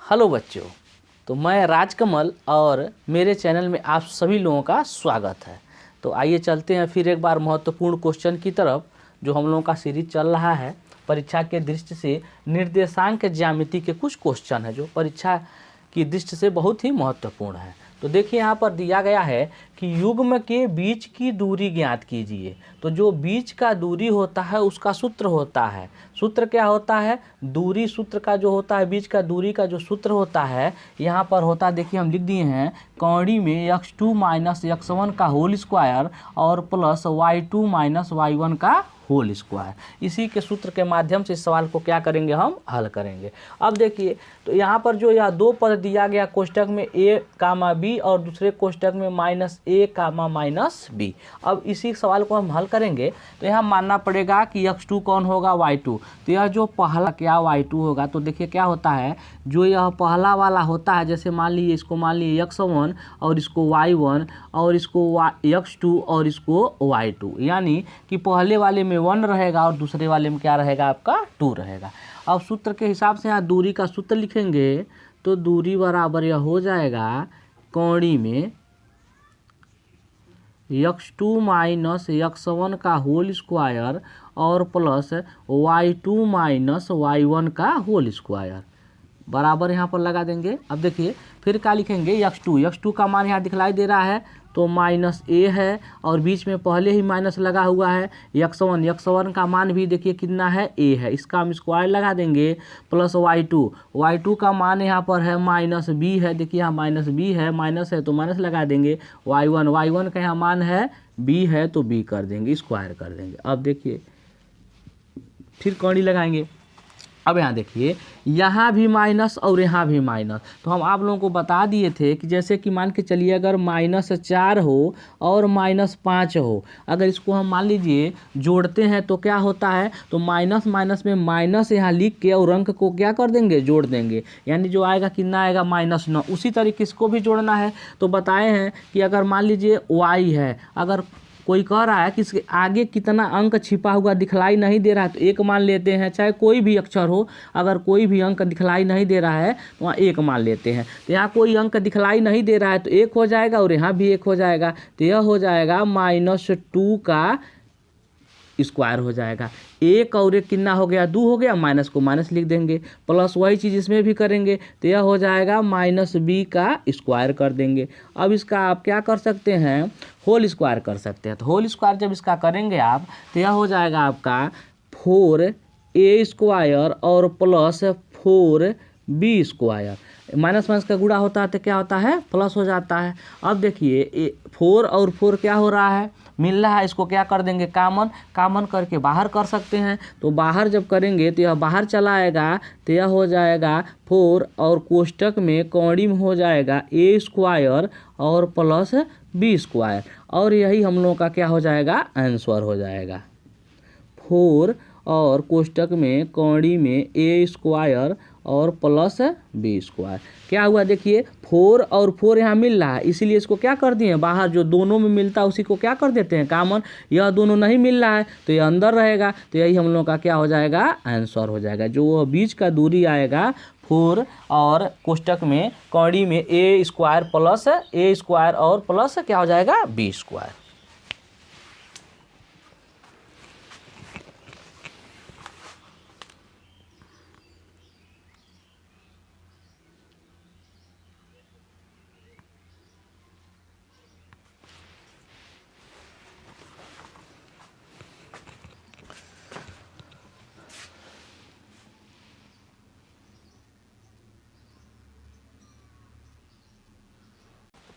Hello बच्चों, तो मैं राजकमल और मेरे चैनल में आप सभी लोगों का स्वागत है। तो आइए चलते हैं फिर एक बार महत्वपूर्ण क्वेश्चन की तरफ, जो हम लोगों का सीरीज चल रहा है परीक्षा के दृष्टि से निर्देशांक ज्यामिति के कुछ क्वेश्चन है जो परीक्षा की दृष्टि से बहुत ही महत्वपूर्ण है। तो देखिए यहाँ पर दिया गया है कि युग्म के बीच की दूरी ज्ञात कीजिए। तो जो बीच का दूरी होता है उसका सूत्र होता है, सूत्र क्या होता है, दूरी सूत्र का जो होता है बीच का दूरी का जो सूत्र होता है यहाँ पर होता है, देखिए हम लिख दिए हैं कौड़ी में x2 माइनस x1 का होल स्क्वायर और प्लस y2 माइनस y1 का होल स्क्वायर। इसी के सूत्र के माध्यम से इस सवाल को क्या करेंगे, हम हल करेंगे। अब देखिए तो यहाँ पर जो यह दो पद दिया गया कोष्टक में a कामा b और दूसरे कोष्टक में minus a comma minus b। अब इसी सवाल को हम हल करेंगे तो यहाँ मानना पड़ेगा कि x2 कौन होगा, y2। तो यह जो पहला क्या y2 होगा, तो देखिए क्या होता है, जो यह पहला वाला होता है, जैसे मान लीजिए इसको मान लीजिए x1 और इसको y1 और इसको x2 और इसको y2, यानी कि पहले वाले में 1 रहेगा और दूसरे वाले में क्या रहेगा, आपका 2 रहेगा। अब सूत्र के हिसाब से यहाँ दूरी का सूत्र लिखेंगे तो दूरी बराबर यह हो जाएगा कौड़ी में x2 माइनस x1 का होल स्क्वायर और प्लस y2 माइनस y1 का होल स्क्वायर बराबर यहाँ पर लगा देंगे। अब देखिए फिर क्या लिखेंगे, x2 का मान यहाँ दिखलाई दे रहा है तो माइनस a है और बीच में पहले ही माइनस लगा हुआ है। x1 का मान भी देखिए कितना है, a है, इसका हम स्क्वायर लगा देंगे प्लस y2 का मान यहाँ पर है माइनस b है, देखिए यहाँ माइनस b है, माइनस है तो माइनस लगा देंगे। y1 का यहाँ मान है b है तो b कर देंगे, स्क्वायर कर देंगे। अब देखिए फिर कौड़ी लगाएंगे। अब यहाँ देखिए यहाँ भी माइनस और यहाँ भी माइनस, तो हम आप लोगों को बता दिए थे कि जैसे कि मान के चलिए अगर -4 हो और -5 हो, अगर इसको हम मान लीजिए जोड़ते हैं तो क्या होता है, तो माइनस माइनस में माइनस यहाँ लिख के और अंक को क्या कर देंगे, जोड़ देंगे, यानी जो आएगा कितना आएगा -9। उसी तरीके इसको भी जोड़ना है। तो बताए हैं कि अगर मान लीजिए y है, अगर कोई कह रहा है कि इसके आगे कितना अंक छिपा हुआ दिखलाई नहीं दे रहा है तो 1 मान लेते हैं, चाहे कोई भी अक्षर हो, अगर कोई भी अंक दिखलाई नहीं दे रहा है तो वहाँ 1 मान लेते हैं। तो यहाँ कोई अंक दिखलाई नहीं दे रहा है तो 1 हो जाएगा और यहाँ भी 1 हो जाएगा, तो यह हो जाएगा -2 का स्क्वायर हो जाएगा। 1 और 1 कितना हो गया, 2 हो गया, माइनस को माइनस लिख देंगे, प्लस वही चीज़ इसमें भी करेंगे तो यह हो जाएगा -b का स्क्वायर कर देंगे। अब इसका आप क्या कर सकते हैं, होल स्क्वायर कर सकते हैं। तो होल स्क्वायर जब इसका करेंगे आप तो यह हो जाएगा आपका 4a स्क्वायर और plus 4b square, minus minus का गुणा होता है तो क्या होता है, प्लस हो जाता है। अब देखिए 4 और 4 क्या हो रहा है, मिल रहा है, इसको क्या कर देंगे, कामन करके बाहर कर सकते हैं। तो बाहर जब करेंगे तो यह बाहर चला आएगा तो यह हो जाएगा 4 और कोष्टक में कौड़ी में हो जाएगा a स्क्वायर और प्लस b स्क्वायर, और यही हम लोगों का क्या हो जाएगा, आंसर हो जाएगा। 4 और कोष्टक में कौड़ी में a स्क्वायर और प्लस b स्क्वायर क्या हुआ, देखिए 4 और 4 यहाँ मिल रहा है, इसीलिए इसको क्या कर दिए, बाहर जो दोनों में मिलता है उसी को क्या कर देते हैं, कॉमन। यह दोनों नहीं मिल रहा है तो यह अंदर रहेगा, तो यही हम लोग का क्या हो जाएगा, आंसर हो जाएगा। जो बीच का दूरी आएगा 4 और कोष्टक में कौड़ी में a स्क्वायर और प्लस क्या हो जाएगा, b स्क्वायर।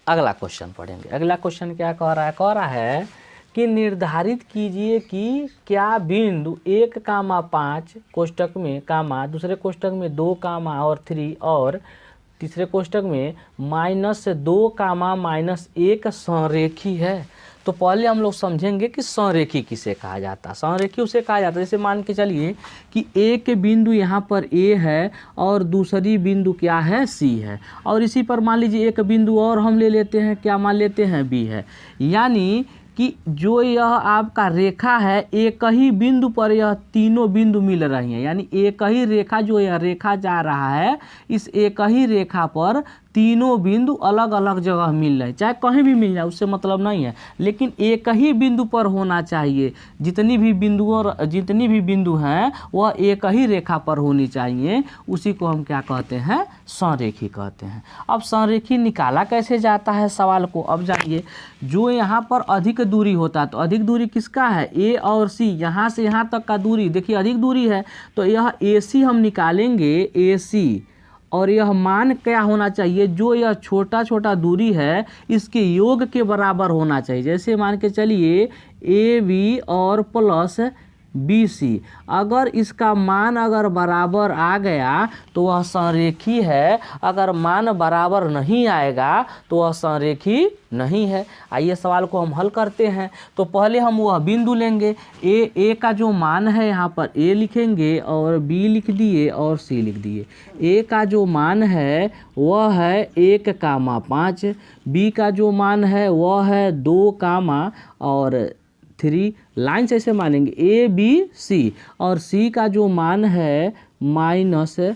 अगला क्वेश्चन पढ़ेंगे। अगला क्वेश्चन क्या कह रहा है कि निर्धारित कीजिए कि क्या बिंदु 1,5 कोष्टक में कामा दूसरे कोष्टक में 2 कामा और 3 और तीसरे कोष्टक में -2 कामा -1 संरेखी है। तो पहले हम लोग समझेंगे कि संरेखी किसे कहा जाता है। संरेखी उसे कहा जाता है जैसे मान के चलिए कि एक बिंदु यहाँ पर A है और दूसरी बिंदु क्या है, C है, और इसी पर मान लीजिए एक बिंदु और हम ले लेते हैं, क्या मान लेते हैं, B है। यानी कि जो यह आपका रेखा है एक ही बिंदु पर यह तीनों बिंदु मिल रही हैं, यानी एक ही रेखा जो यह रेखा जा रहा है इस एक ही रेखा पर तीनों बिंदु अलग अलग जगह मिल रहे हैं, चाहे कहीं भी मिल जाए उससे मतलब नहीं है, लेकिन एक ही बिंदु पर होना चाहिए। जितनी भी बिंदु हैं वह एक ही रेखा पर होनी चाहिए, उसी को हम क्या कहते हैं, संरेखी कहते हैं। अब संरेखी निकाला कैसे जाता है सवाल को अब जानिए। जो यहाँ पर अधिक दूरी होता है तो अधिक दूरी किसका है, ए और सी, यहाँ से यहाँ तक का दूरी देखिए अधिक दूरी है, तो यह ए सी हम निकालेंगे, ए सी, और यह मान क्या होना चाहिए, जो यह छोटा छोटा दूरी है इसके योग के बराबर होना चाहिए। जैसे मान के चलिए ए बी और प्लस बी सी, अगर इसका मान अगर बराबर आ गया तो वह संरेखी है, अगर मान बराबर नहीं आएगा तो वह संरेखी नहीं है। आइए सवाल को हम हल करते हैं। तो पहले हम वह बिंदु लेंगे, ए का जो मान है यहाँ पर ए लिखेंगे और बी लिख दिए और सी लिख दिए। ए का जो मान है वह है 1,5, बी का जो मान है वह है 2, और 3, लाइन से ऐसे मानेंगे ए बी सी, और सी का जो मान है -2,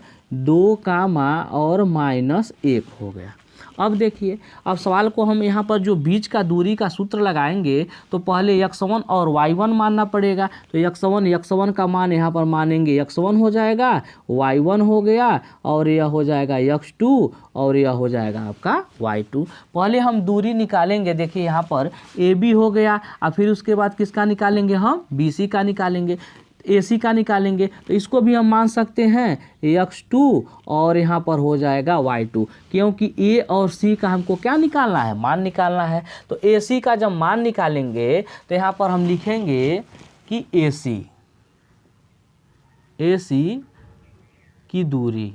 और -1 हो गया। अब देखिए, अब सवाल को हम यहाँ पर जो बीच का दूरी का सूत्र लगाएंगे तो पहले x1 और y1 मानना पड़ेगा। तो x1 का मान यहाँ पर मानेंगे x1 हो जाएगा, y1 हो गया, और यह हो जाएगा x2, और यह हो जाएगा आपका y2। पहले हम दूरी निकालेंगे, देखिए यहाँ पर AB हो गया, और फिर उसके बाद किसका निकालेंगे हम, BC का निकालेंगे, AC का निकालेंगे। तो इसको भी हम मान सकते हैं x2, और यहाँ पर हो जाएगा y2, क्योंकि A और C का हमको क्या निकालना है, मान निकालना है। तो AC का जब मान निकालेंगे तो यहाँ पर हम लिखेंगे कि AC की दूरी,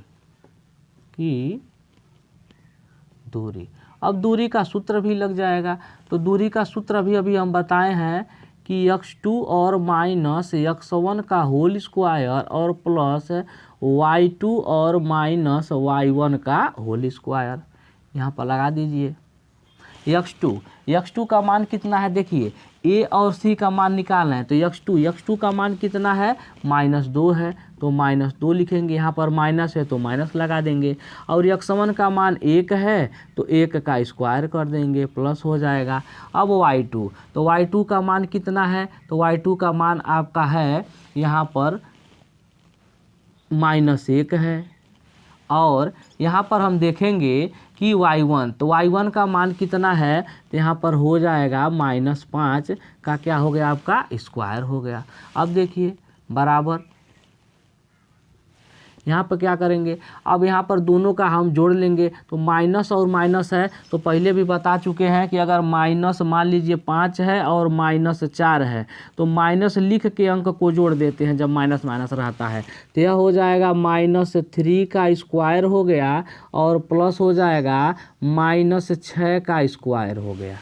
अब दूरी का सूत्र भी लग जाएगा। तो दूरी का सूत्र भी अभी हम बताए हैं कि x2 और -x1 का होल स्क्वायर और प्लस y2 और -y1 का होल स्क्वायर, यहाँ पर लगा दीजिए। x2 का मान कितना है, देखिए A और C का मान निकालना है। तो x2 का मान कितना है, -2 है, तो -2 लिखेंगे, यहाँ पर माइनस है तो माइनस लगा देंगे। और x1 का मान 1 है तो 1 का स्क्वायर कर देंगे, प्लस हो जाएगा। अब y2, तो y2 का मान कितना है, तो y2 का मान आपका है यहाँ पर -1 है। और यहाँ पर हम देखेंगे कि y1, तो y1 का मान कितना है, तो यहाँ पर हो जाएगा -5 का क्या हो गया, आपका स्क्वायर हो गया। अब देखिए बराबर, यहाँ पर क्या करेंगे, अब यहाँ पर दोनों का हम जोड़ लेंगे। तो माइनस और माइनस है, तो पहले भी बता चुके हैं कि अगर माइनस मान लीजिए 5 है और -4 है तो माइनस लिख के अंक को जोड़ देते हैं जब माइनस रहता है। तो यह हो जाएगा -3 का स्क्वायर हो गया, और प्लस हो जाएगा -6 का स्क्वायर हो गया।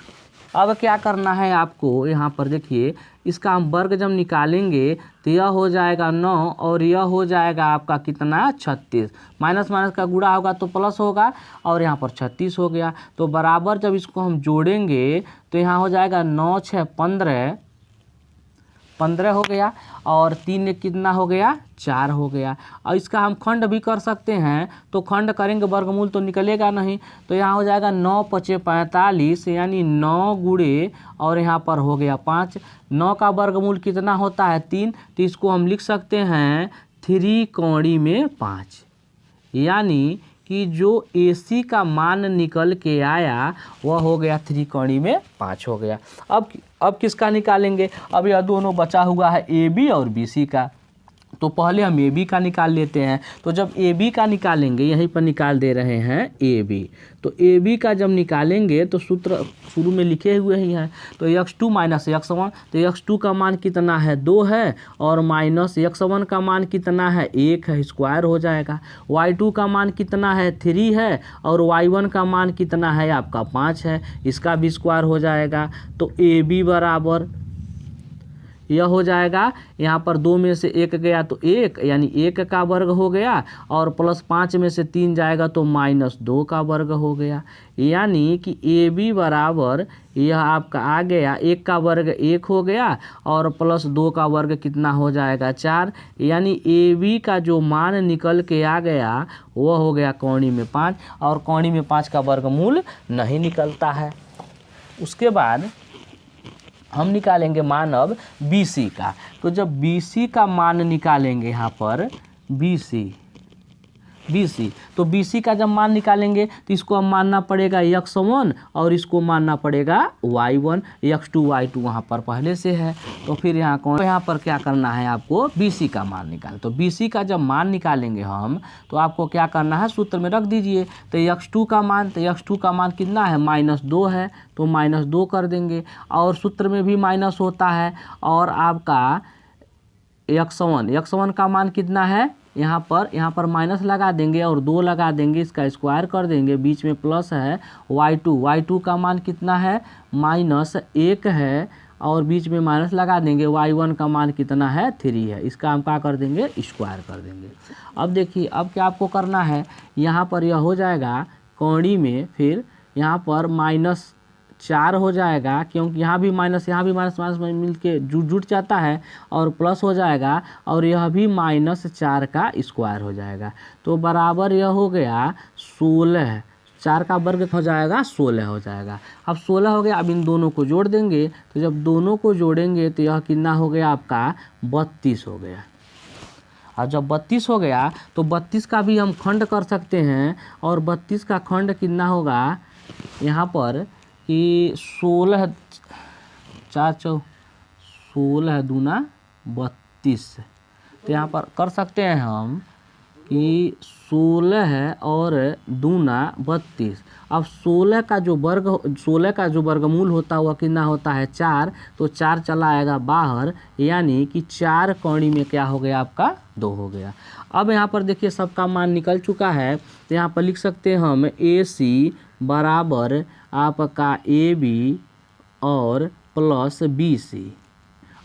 अब क्या करना है आपको, यहाँ पर देखिए इसका हम वर्ग जब निकालेंगे तो यह हो जाएगा 9, और यह हो जाएगा आपका कितना, 36। माइनस का गुणा होगा तो प्लस होगा, और यहाँ पर 36 हो गया। तो बराबर जब इसको हम जोड़ेंगे तो यहाँ हो जाएगा 9 6 15 हो गया, और 3 कितना हो गया, 4 हो गया। और इसका हम खंड भी कर सकते हैं, तो खंड करेंगे वर्गमूल तो निकलेगा नहीं। तो यहाँ हो जाएगा 9 5 45, यानी 9 गुणे, और यहाँ पर हो गया 5। 9 का वर्गमूल कितना होता है, 3, तो इसको हम लिख सकते हैं 3 कोणी में 5, यानी कि जो AC का मान निकल के आया वह हो गया 3 कोणी में 5 हो गया। अब किसका निकालेंगे, अब यह दोनों बचा हुआ है AB और BC का। तो पहले हम AB का निकाल लेते हैं। तो जब AB का निकालेंगे, यहीं पर निकाल दे रहे हैं AB, तो AB का जब निकालेंगे तो सूत्र शुरू में लिखे हुए ही हैं। तो x2 - x1, तो x2 का मान कितना है, 2 है, और -x1 का मान कितना है, 1 है, स्क्वायर हो जाएगा। y2 का मान कितना है, 3 है, और y1 का मान कितना है आपका 5 है, इसका भी स्क्वायर हो जाएगा। तो AB बराबर यह हो जाएगा, यहाँ पर 2 में से 1 गया तो 1 यानी 1 का वर्ग हो गया, और प्लस 5 में से 3 जाएगा तो -2 का वर्ग हो गया। यानी कि AB बराबर यह आपका आ गया 1 का वर्ग 1 हो गया, और प्लस 2 का वर्ग कितना हो जाएगा 4। यानी AB का जो मान निकल के आ गया वह हो गया कोणी में 5, और कोणी में 5 का वर्गमूल नहीं निकलता है। उसके बाद हम निकालेंगे मान अब BC का। तो जब BC का मान निकालेंगे यहाँ पर BC, तो BC का जब मान निकालेंगे तो इसको हम मानना पड़ेगा x1 और इसको मानना पड़ेगा y1, x2 y2 वहाँ पर पहले से है। तो फिर यहाँ पर क्या करना है आपको, BC का मान निकालें। तो BC का जब मान निकालेंगे हम तो आपको क्या करना है, सूत्र में रख दीजिए। तो x2 का मान कितना है, -2 है, तो -2 कर देंगे, और सूत्र में भी माइनस होता है। और आपका x1 का मान कितना है, यहाँ पर माइनस लगा देंगे और 2 लगा देंगे, इसका स्क्वायर कर देंगे, बीच में प्लस है। y2 का मान कितना है, -1 है, और बीच में माइनस लगा देंगे। y1 का मान कितना है, 3 है, इसका हम क्या कर देंगे, स्क्वायर कर देंगे। अब देखिए अब क्या आपको करना है, यहाँ पर यह हो जाएगा कोणी में, फिर यहाँ पर -4 हो जाएगा, क्योंकि यहाँ भी माइनस मिल के जुट जाता है, और प्लस हो जाएगा, और यह भी -4 का स्क्वायर हो जाएगा। तो बराबर यह हो गया 16, 4 का वर्ग हो जाएगा 16 हो जाएगा। अब 16 हो गया, अब इन दोनों को जोड़ देंगे। तो जब दोनों को जोड़ेंगे तो यह कितना हो गया आपका 32 हो गया। और जब 32 हो गया तो 32 का भी हम खंड कर सकते हैं, और 32 का खंड कितना होगा यहाँ पर कि 16 दूना 32। तो यहाँ पर कर सकते हैं हम कि 16 है और दूना 32। अब 16 का जो वर्गमूल होता है वह कितना होता है 4, तो 4 चला आएगा बाहर, यानी कि 4 कोणी में क्या हो गया आपका 2 हो गया। अब यहाँ पर देखिए सबका मान निकल चुका है, तो यहाँ पर लिख सकते हैं हम AC बराबर आपका AB और प्लस BC।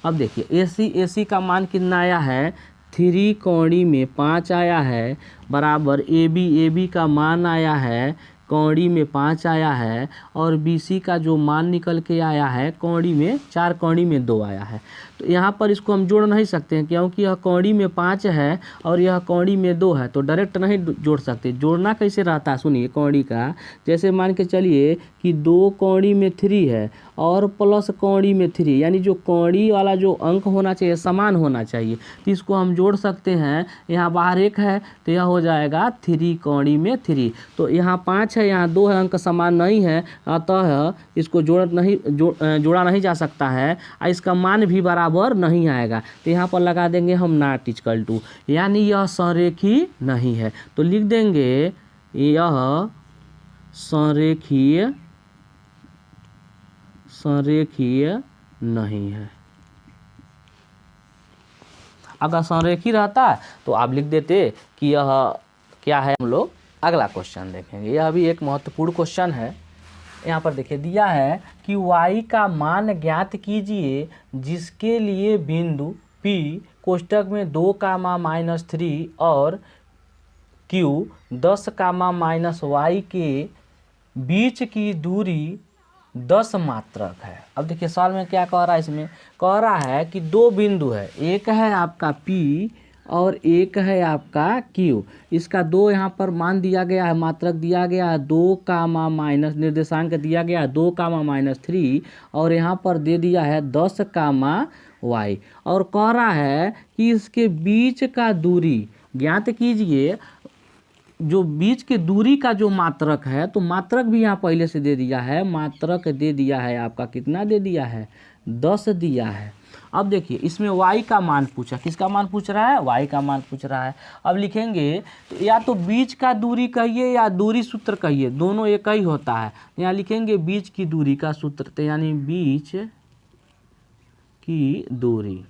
अब देखिए AC का मान कितना आया है, 3 कोणी में 5 आया है, बराबर AB का मान आया है कोणी में 5 आया है, और BC का जो मान निकल के आया है कोणी में 4 कोणी में 2 आया है। तो यहाँ पर इसको हम जोड़ नहीं सकते हैं, क्योंकि यह कोणी में 5 है और यह कोणी में 2 है, तो डायरेक्ट नहीं जोड़ सकते। जोड़ना कैसे रहता है सुनिए, कोणी का जैसे मान के चलिए कि 2 कोणी में 3 है और प्लस कोणी में 3, यानी जो कोणी वाला जो अंक होना चाहिए समान होना चाहिए, तो इसको हम जोड़ सकते हैं। यहाँ बाहर 1 है तो यह हो जाएगा 3 कोणी में 3। तो यहाँ 5 है, यहाँ 2 है, अंक समान नहीं है, अतः इसको जोड़ा नहीं जा सकता है, और इसका मान भी बराबर नहीं आएगा। तो यहाँ पर लगा देंगे हम नॉट इक्वल टू, यानी यह संरेखीय नहीं है। तो लिख देंगे यह संरेखीय नहीं है। अगर संरेखीय रहता तो आप लिख देते कि यह क्या है। हम लोग अगला क्वेश्चन देखेंगे, यह भी एक महत्वपूर्ण क्वेश्चन है। यहाँ पर देखिए दिया है कि y का मान ज्ञात कीजिए जिसके लिए बिंदु P कोष्टक में 2, और Q 10, -y के बीच की दूरी 10 मात्रक है। अब देखिए सवाल में क्या कह रहा है, इसमें कह रहा है कि 2 बिंदु है, एक है आपका P और एक है आपका Q। इसका 2 यहाँ पर मान दिया गया है, मात्रक दिया गया है 2, निर्देशांक दिया गया है 2, और यहाँ पर दे दिया है 10, y, और कह रहा है कि इसके बीच का दूरी ज्ञात कीजिए। जो बीच के दूरी का जो मात्रक है, तो मात्रक भी यहाँ पहले से दे दिया है, मात्रक दे दिया है आपका कितना दे दिया है 10 दिया है। अब देखिए इसमें y का मान पूछा, किसका मान पूछ रहा है, y का मान पूछ रहा है। अब लिखेंगे तो या तो बीच का दूरी कहिए या दूरी सूत्र कहिए, दोनों एक ही होता है। यहाँ लिखेंगे बीच की दूरी का सूत्र, तो यानी बीच की दूरी,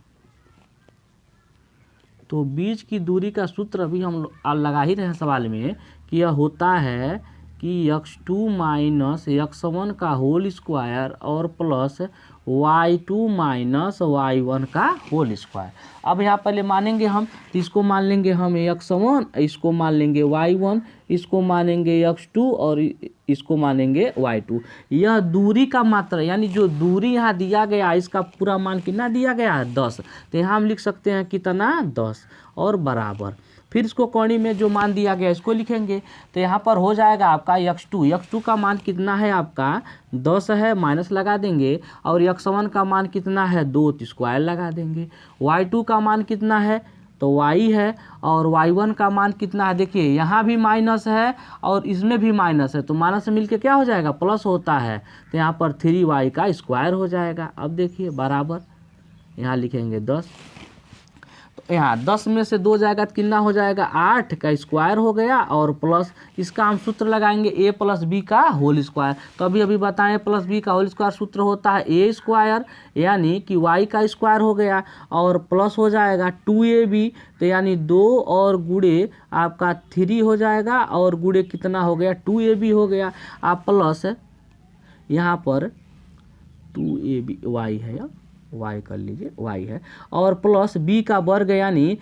तो बीच की दूरी का सूत्र अभी हम लगा ही रहे हैं सवाल में कि यह होता है कि x2 - x1 का होल स्क्वायर और प्लस y2 माइनस y1 का होल स्क्वायर। अब यहाँ पहले मानेंगे हम, तो इसको मान लेंगे हम x1, इसको मान लेंगे y1, इसको मानेंगे x2 और इसको मानेंगे y2। यह दूरी का मात्रा, यानी जो दूरी यहाँ दिया गया इसका पूरा मान कितना दिया गया है 10, तो यहाँ हम लिख सकते हैं कितना 10 और बराबर। फिर इसको कौड़ी में जो मान दिया गया इसको लिखेंगे, तो यहाँ पर हो जाएगा आपका x2 का मान कितना है आपका 10 है, माइनस लगा देंगे, और x1 का मान कितना है 2, तो स्क्वायर लगा देंगे। y2 का मान कितना है तो y है, और y1 का मान कितना है, देखिए यहाँ भी माइनस है और इसमें भी माइनस है, तो माइनस से मिलके क्या हो जाएगा प्लस होता है, तो यहाँ पर 3y का स्क्वायर हो जाएगा। अब देखिए बराबर, यहाँ लिखेंगे 10, तो यहाँ 10 में से 2 जाएगा तो कितना हो जाएगा 8 का स्क्वायर हो गया, और प्लस इसका हम सूत्र लगाएंगे a प्लस बी का होल स्क्वायर। तो अभी बताएं प्लस बी का होल स्क्वायर सूत्र होता है a स्क्वायर, यानी कि y का स्क्वायर हो गया, और प्लस हो जाएगा 2ab, तो यानी 2 और गुणे आपका 3 हो जाएगा, और गुणे कितना हो गया 2ab हो गया। आप प्लस यहाँ पर 2ab y है, y कर लीजिए y है, और प्लस b का वर्ग, यानी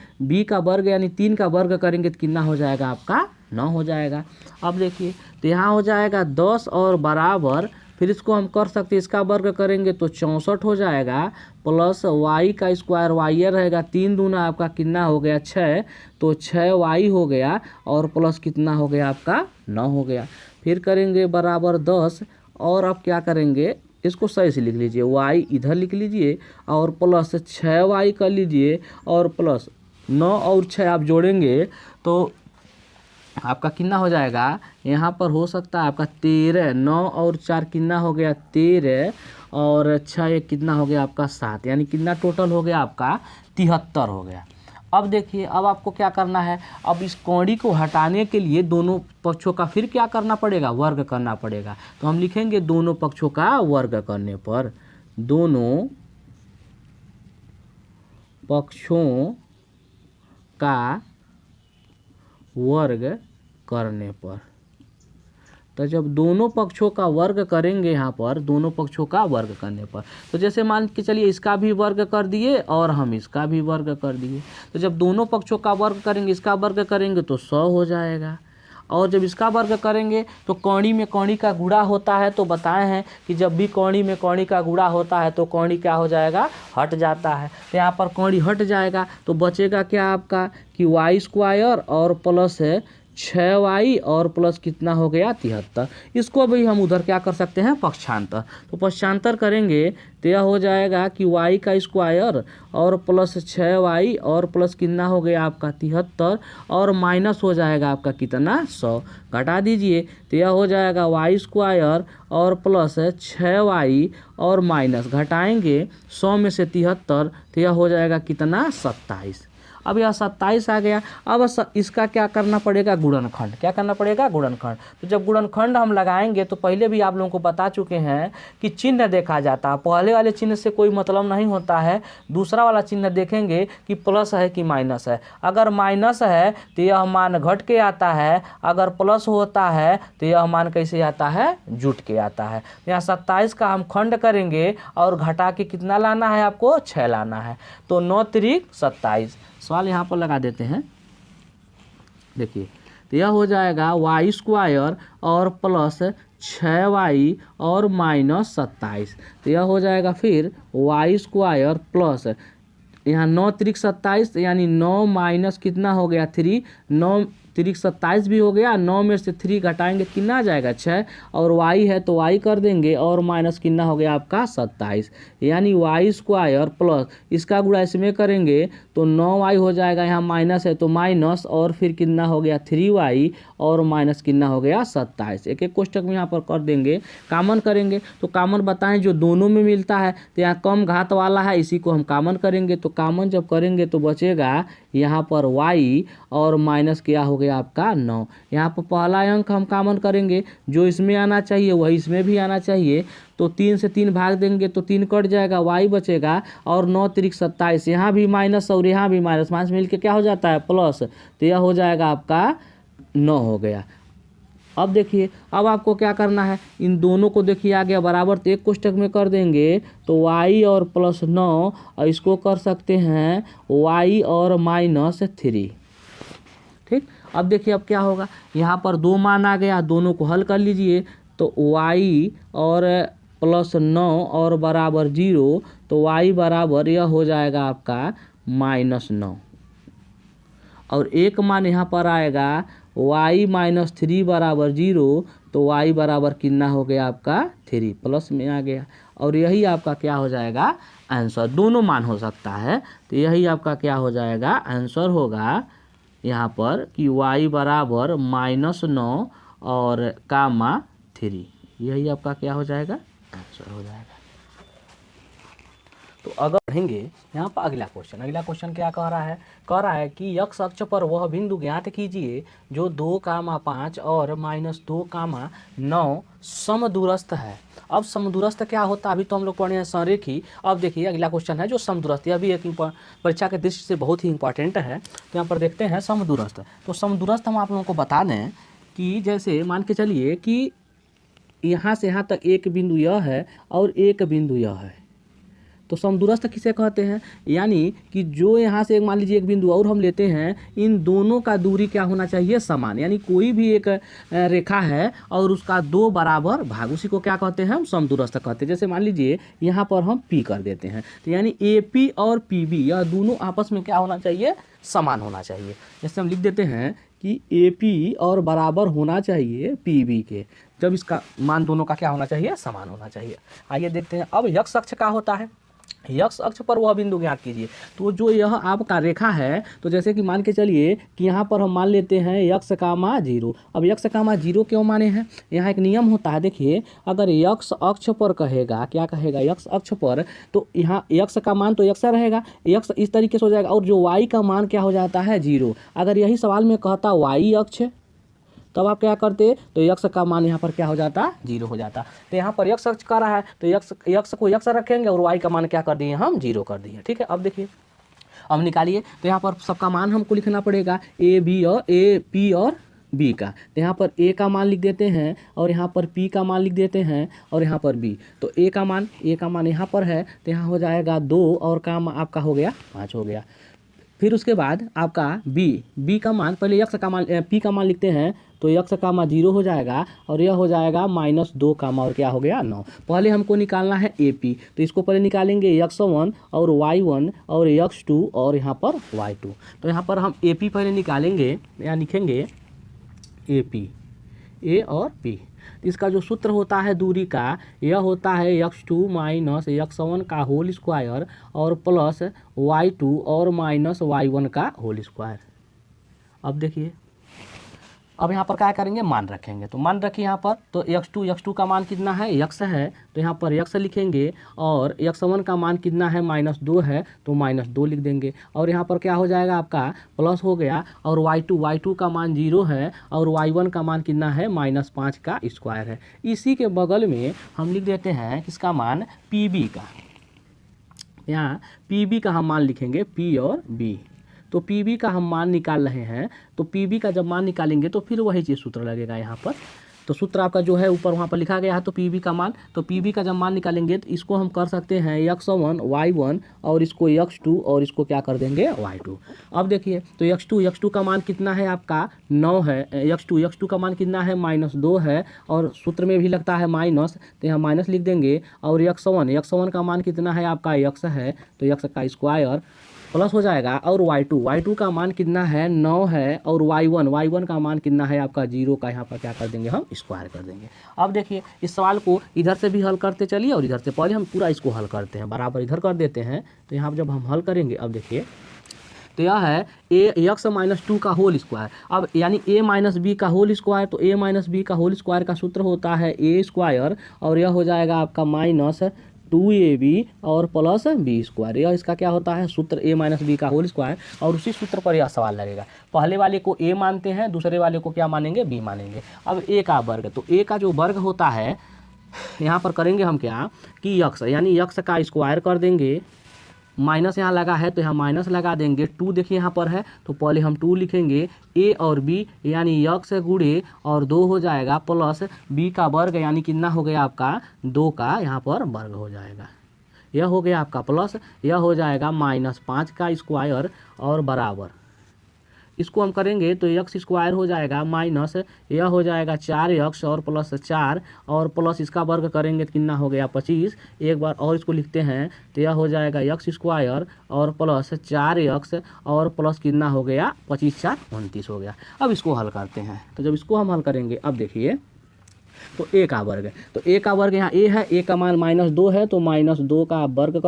3 का वर्ग करेंगे तो कितना हो जाएगा आपका 9 हो जाएगा। अब देखिए तो यहाँ हो जाएगा 10 और बराबर, फिर इसको हम कर सकते हैं, इसका वर्ग करेंगे तो 64 हो जाएगा, प्लस y का स्क्वायर y रहेगा, 3 दूना आपका कितना हो गया 6, तो 6y हो गया, और प्लस कितना हो गया आपका 9 हो गया। फिर करेंगे बराबर 10, और अब क्या करेंगे इसको सही से लिख लीजिए, y इधर लिख लीजिए और प्लस 6y कर लीजिए, और प्लस 9 और 6 आप जोड़ेंगे तो आपका कितना हो जाएगा, यहाँ पर हो सकता है आपका 13, 9 और 4 कितना हो गया 13, और 6 कितना हो गया आपका 7, यानी कितना टोटल हो गया आपका 73 हो गया। अब देखिए अब आपको क्या करना है, अब इस कौड़ी को हटाने के लिए दोनों पक्षों का फिर क्या करना पड़ेगा, वर्ग करना पड़ेगा। तो हम लिखेंगे दोनों पक्षों का वर्ग करने पर, दोनों पक्षों का वर्ग करने पर, तो जब दोनों पक्षों का वर्ग करेंगे, यहाँ पर दोनों पक्षों का वर्ग करने पर, तो जैसे मान के चलिए इसका भी वर्ग कर दिए और हम इसका भी वर्ग कर दिए, तो जब दोनों पक्षों का वर्ग करेंगे, इसका वर्ग करेंगे तो 100 हो जाएगा, और जब इसका वर्ग करेंगे तो कौड़ी में कौड़ी का गुणा होता है, तो बताए हैं कि जब भी कौड़ी में कौड़ी का गुणा होता है तो कौड़ी क्या हो जाएगा हट जाता है, तो यहाँ पर कौड़ी हट जाएगा, तो बचेगा क्या आपका कि y स्क्वायर और प्लस 6y और प्लस कितना हो गया 73। इसको भी हम उधर क्या कर सकते हैं पक्षांतर, तो पक्षांतर करेंगे तो यह हो जाएगा कि y का स्क्वायर और प्लस 6y और प्लस कितना हो गया आपका 73, और माइनस हो जाएगा आपका कितना 100, घटा दीजिए तो यह हो जाएगा y स्क्वायर और प्लस 6y और माइनस घटाएंगे 100 में से 73, तो यह हो जाएगा कितना 27। अब यह 27 आ गया। अब इसका क्या करना पड़ेगा गुणनखंड, क्या करना पड़ेगा गुणनखंड। तो जब गुणनखंड हम लगाएंगे तो पहले भी आप लोगों को बता चुके हैं कि चिन्ह देखा जाता है, पहले वाले चिन्ह से कोई मतलब नहीं होता है, दूसरा वाला चिन्ह देखेंगे कि प्लस है कि माइनस है। अगर माइनस है तो यह मान घट के आता है, अगर प्लस होता है तो यह मान कैसे आता है जुट के आता है। यहाँ 27 का हम खंड करेंगे और घटा के कितना लाना है आपको 6 लाना है, तो 9 त्रिक 27। सवाल यहाँ पर लगा देते हैं, देखिए तो यह हो जाएगा y स्क्वायर और प्लस 6y और माइनस 27, तो यह हो जाएगा फिर y स्क्वायर प्लस यहाँ 9 त्रिक 27, यानी 9 माइनस कितना हो गया 3, 9 त्रिक 27 भी हो गया, 9 में से 3 घटाएंगे कितना आ जाएगा 6, और y है तो y कर देंगे और माइनस कितना हो गया आपका 27, यानी y स्क्वायर प्लस इसका गुणा इसमें करेंगे तो 9y हो जाएगा, यहाँ माइनस है तो माइनस, और फिर कितना हो गया 3y और माइनस कितना हो गया 27। एक एक कोष्टक में यहाँ पर कर देंगे, कामन करेंगे तो कामन बताएं जो दोनों में मिलता है, तो यहाँ कम घात वाला है इसी को हम कामन करेंगे, तो कामन जब करेंगे तो बचेगा यहाँ पर y और माइनस क्या हो गया आपका 9। यहाँ पर पहला अंक हम कामन करेंगे, जो इसमें आना चाहिए वही इसमें भी आना चाहिए, तो 3 से 3 भाग देंगे तो 3 कट जाएगा, y बचेगा, और 9 त्रिक 27, यहाँ भी माइनस और यहाँ भी माइनस, माइनस मिल के क्या हो जाता है प्लस, तो यह हो जाएगा आपका 9 हो गया। अब देखिए, अब आपको क्या करना है, इन दोनों को देखिए आ गया बराबर, तो एक कोष्टक में कर देंगे तो y और +9, और इसको कर सकते हैं y और -3। ठीक, अब देखिए अब क्या होगा, यहाँ पर 2 मान आ गया, दोनों को हल कर लीजिए तो y और +9 और बराबर 0, तो y बराबर यह हो जाएगा आपका -9, और एक मान यहाँ पर आएगा y -3 बराबर 0, तो y बराबर कितना हो गया आपका 3, प्लस में आ गया, और यही आपका क्या हो जाएगा आंसर। दोनों मान हो सकता है, तो यही आपका क्या हो जाएगा आंसर होगा यहाँ पर कि y बराबर -9 और कामा 3, यही आपका क्या हो जाएगा आंसर हो जाएगा। तो अगर पढ़ेंगे यहाँ पर अगला क्वेश्चन क्या कह रहा है कि x अक्ष पर वह बिंदु ज्ञात कीजिए जो 2, 5 और -2, 9 समदूरस्थ है। अब समदूरस्थ क्या होता है, अभी तो हम लोग पढ़े हैं संरेखी। अब देखिए अगला क्वेश्चन है जो समदूरस्थ, यह भी एक परीक्षा के दृष्टि से बहुत ही इंपॉर्टेंट है। तो यहाँ पर देखते हैं समदूरस्थ। तो समदूरस्थ हम आप लोगों को बता दें कि जैसे मान के चलिए कि यहाँ से यहाँ तक एक बिंदु यह है और एक बिंदु यह है, तो समदूरस्थ किसे कहते हैं, यानी कि जो यहाँ से मान लीजिए एक बिंदु और हम लेते हैं, इन दोनों का दूरी क्या होना चाहिए समान, यानी कोई भी एक रेखा है और उसका 2 बराबर भाग, उसी को क्या कहते हैं हम समदूरस्थ कहते हैं। जैसे मान लीजिए यहाँ पर हम P कर देते हैं, तो यानी AP और PB यह दोनों आपस में क्या होना चाहिए समान होना चाहिए। जैसे हम लिख देते हैं कि AP और बराबर होना चाहिए PB के, जब इसका मान दोनों का क्या होना चाहिए समान होना चाहिए। आइए देखते हैं अब x अक्ष का होता है, x अक्ष पर वह बिंदु ज्ञात कीजिए। तो जो यह आपका रेखा है, तो जैसे कि मान के चलिए कि यहाँ पर हम मान लेते हैं x, 0। अब x, 0 क्यों माने हैं, यहाँ एक नियम होता है। देखिए अगर x अक्ष पर कहेगा, क्या कहेगा x अक्ष पर, तो यहाँ x का मान तो x रहेगा, x इस तरीके से हो जाएगा, और जो y का मान क्या हो जाता है 0। अगर यही सवाल में कहता y अक्ष, तब आप क्या करते, तो x का मान यहाँ पर क्या हो जाता 0 हो जाता। तो यहाँ पर x अक्ष कर रहा है, तो x को x रखेंगे और y का मान क्या कर दिए हम 0 कर दिए। ठीक है, अब देखिए अब निकालिए, तो यहाँ पर सबका मान हमको लिखना पड़ेगा P और B का। तो यहाँ पर A का मान लिख देते हैं और यहाँ पर P का मान लिख देते हैं और यहाँ पर B। तो A का मान यहाँ पर है, तो यहाँ हो जाएगा 2 और का आपका हो गया 5 हो गया। फिर उसके बाद आपका B का मान, पहले x का मान P का मान लिखते हैं, तो x का मान 0 हो जाएगा और यह हो जाएगा -2 का मान, और क्या हो गया 9। पहले हमको निकालना है AP, तो इसको पहले निकालेंगे x1 और y1 और x2 और यहाँ पर y2। तो यहाँ पर हम AP पहले निकालेंगे, या लिखेंगे AP, A और P। इसका जो सूत्र होता है दूरी का, यह होता है x2 - x1 का होल स्क्वायर और प्लस y2 और -y1 का होल स्क्वायर। अब देखिए अब यहाँ पर क्या करेंगे, मान रखेंगे। तो मान रखिए यहाँ पर, तो x2 का मान कितना है x है, तो यहाँ पर x लिखेंगे, और x1 का मान कितना है -2 है, तो -2 लिख देंगे, और यहाँ पर क्या हो जाएगा आपका प्लस हो गया, और y2 का मान 0 है, और y1 का मान कितना है -5 का स्क्वायर है। इसी के बगल में हम लिख देते हैं किसका मान PB का, यहाँ PB का हम मान लिखेंगे P और B। तो PB का हम मान निकाल रहे हैं, तो PB का जब मान निकालेंगे तो फिर वही चीज़ सूत्र लगेगा यहाँ पर। तो सूत्र आपका जो है ऊपर वहाँ पर लिखा गया है, तो PB का मान, तो PB का जब मान निकालेंगे तो इसको हम कर सकते हैं x1 y1 और इसको x2 और इसको क्या कर देंगे y2। अब देखिए तो x2 का मान कितना है आपका 9 है, x2 का मान कितना है -2 है, और सूत्र में भी लगता है माइनस, तो यहाँ माइनस लिख देंगे, और x1 का मान कितना है आपका x है, तो x का स्क्वायर प्लस हो जाएगा, और y2 का मान कितना है 9 है, और y1 का मान कितना है आपका 0 का, यहाँ पर क्या कर देंगे हम स्क्वायर कर देंगे। अब देखिए इस सवाल को इधर से भी हल करते चलिए, और इधर से पहले हम पूरा इसको हल करते हैं, बराबर इधर कर देते हैं। तो यहाँ जब हम हल करेंगे, अब देखिए तो यह है x -2 का होल स्क्वायर। अब यानी a - b का होल स्क्वायर, तो a - b का होल स्क्वायर का सूत्र होता है a स्क्वायर, और यह हो जाएगा आपका -2ab और प्लस b स्क्वायर। यह इसका क्या होता है सूत्र a - b का होल स्क्वायर, और उसी सूत्र पर यह सवाल लगेगा। पहले वाले को a मानते हैं, दूसरे वाले को क्या मानेंगे b मानेंगे। अब a का वर्ग, तो a का जो वर्ग होता है यहाँ पर करेंगे हम क्या कि x, यानी x का स्क्वायर कर देंगे माइनस यहाँ लगा है तो यहाँ माइनस लगा देंगे। 2 देखिए यहाँ पर है तो पहले हम 2 लिखेंगे। ए और बी यानी यक्स से गुणे और 2 हो जाएगा प्लस बी का वर्ग यानी कितना हो गया आपका 2 का यहाँ पर वर्ग हो जाएगा। यह हो गया आपका प्लस, यह हो जाएगा -5 का स्क्वायर और बराबर इसको हम करेंगे तो एक्स स्क्वायर हो जाएगा माइनस यह हो जाएगा 4x और प्लस 4 और प्लस इसका वर्ग करेंगे तो कितना हो गया 25। एक बार और इसको लिखते हैं तो यह हो जाएगा एक्स स्क्वायर और प्लस 4x और प्लस कितना हो गया 25 4 29 हो गया। अब इसको हल करते हैं तो जब इसको हम हल करेंगे अब देखिए तो ए का वर्ग है तो ए का वर्ग यहाँ ए है, ए का मान -2 है तो -2 का वर्ग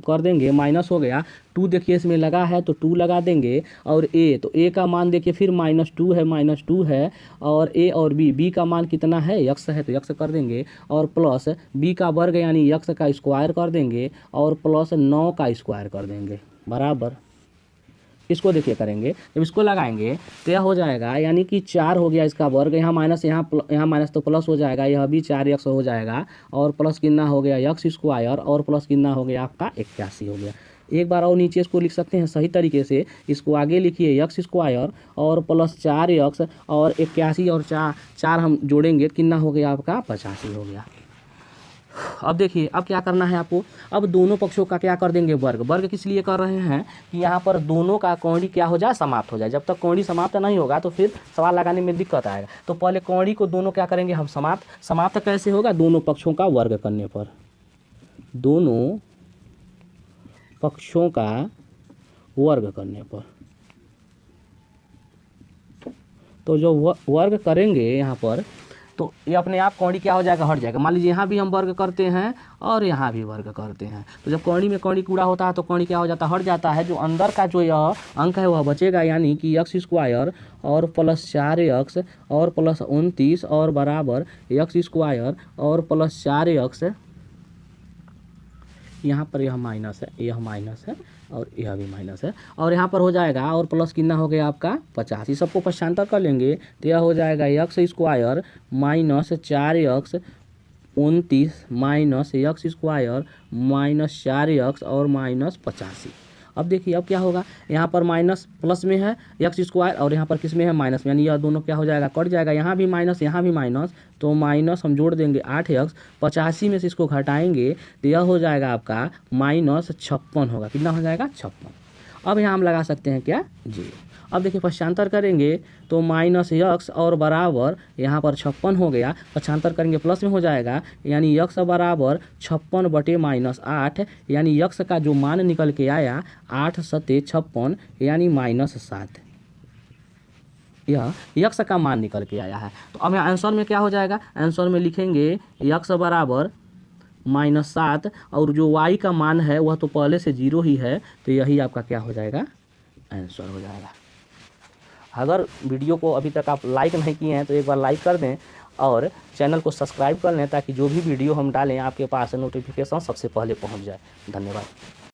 कर देंगे। माइनस हो गया 2 देखिए इसमें लगा है तो 2 लगा देंगे और ए तो ए का मान देखिए फिर -2 है और ए और बी का मान कितना है x है तो x कर देंगे और प्लस बी का वर्ग यानी x का स्क्वायर कर देंगे और प्लस 9 का स्क्वायर कर देंगे बराबर। इसको देखिए करेंगे जब इसको लगाएंगे तो यह हो जाएगा यानी कि 4 हो गया इसका वर्ग, यहाँ माइनस यहाँ माइनस तो प्लस हो जाएगा, यह भी 4x हो जाएगा और प्लस कितना हो गया एक्स स्क्वायर और प्लस कितना हो गया आपका 81 हो गया। एक बार और नीचे इसको लिख सकते हैं सही तरीके से, इसको आगे लिखिए एक्स स्क्वायर और प्लस 4x और 81 और 4 हम जोड़ेंगे कितना हो गया आपका 85 हो गया। अब देखिए अब क्या करना है आपको, अब दोनों पक्षों का क्या कर देंगे वर्ग। वर्ग किस लिए कर रहे हैं कि यहाँ पर दोनों का कौड़ी क्या हो जाए समाप्त हो जाए। जब तक कौड़ी समाप्त नहीं होगा तो फिर सवाल लगाने में दिक्कत आएगा। तो पहले कौड़ी को दोनों क्या करेंगे हम समाप्त कैसे होगा दोनों पक्षों का वर्ग करने पर। दोनों पक्षों का वर्ग करने पर तो जो वर्ग करेंगे यहाँ पर तो ये अपने आप कौड़ी क्या हो जाएगा हट जाएगा। मान लीजिए यहाँ भी हम वर्ग करते हैं और यहाँ भी वर्ग करते हैं तो जब कौड़ी में कौड़ी कूड़ा होता है तो कौड़ी क्या हो जाता है हट जाता है। जो अंदर का जो यह अंक है वह बचेगा यानी कि एक्स स्क्वायर और प्लस 4x और प्लस 29 और बराबर एक्स स्क्वायर और प्लस 4x यहाँ पर यह माइनस है और यह भी माइनस है और यहाँ पर हो जाएगा और प्लस कितना हो गया आपका 85। सबको पक्षांतर कर लेंगे तो यह हो जाएगा x square minus 4x 29 minus x square minus 4x और माइनस 85। अब देखिए अब क्या होगा, यहाँ पर माइनस प्लस में है एक्स स्क्वायर और यहाँ पर किस में है माइनस में, यानी यह दोनों क्या हो जाएगा कट जाएगा। यहाँ भी माइनस तो माइनस हम जोड़ देंगे 8x 85 में से इसको घटाएंगे तो यह हो जाएगा आपका -56 होगा। कितना हो जाएगा 56। अब यहाँ हम लगा सकते हैं क्या जी। अब देखिए पक्षांतर करेंगे तो -x और बराबर यहाँ पर 56 हो गया, पक्षांतर करेंगे प्लस में हो जाएगा यानी x बराबर 56 बटे -8 यानी x का जो मान निकल के आया 8 सत्ते 56 यानी -7। यह x का मान निकल के आया है। तो अब यहाँ आंसर में क्या हो जाएगा, आंसर में लिखेंगे x बराबर -7 और जो y का मान है वह तो पहले से 0 ही है तो यही आपका क्या हो जाएगा आंसर हो जाएगा। अगर वीडियो को अभी तक आप लाइक नहीं किए हैं तो एक बार लाइक कर दें और चैनल को सब्सक्राइब कर लें ताकि जो भी वीडियो हम डालें आपके पास नोटिफिकेशन सबसे पहले पहुंच जाए। धन्यवाद।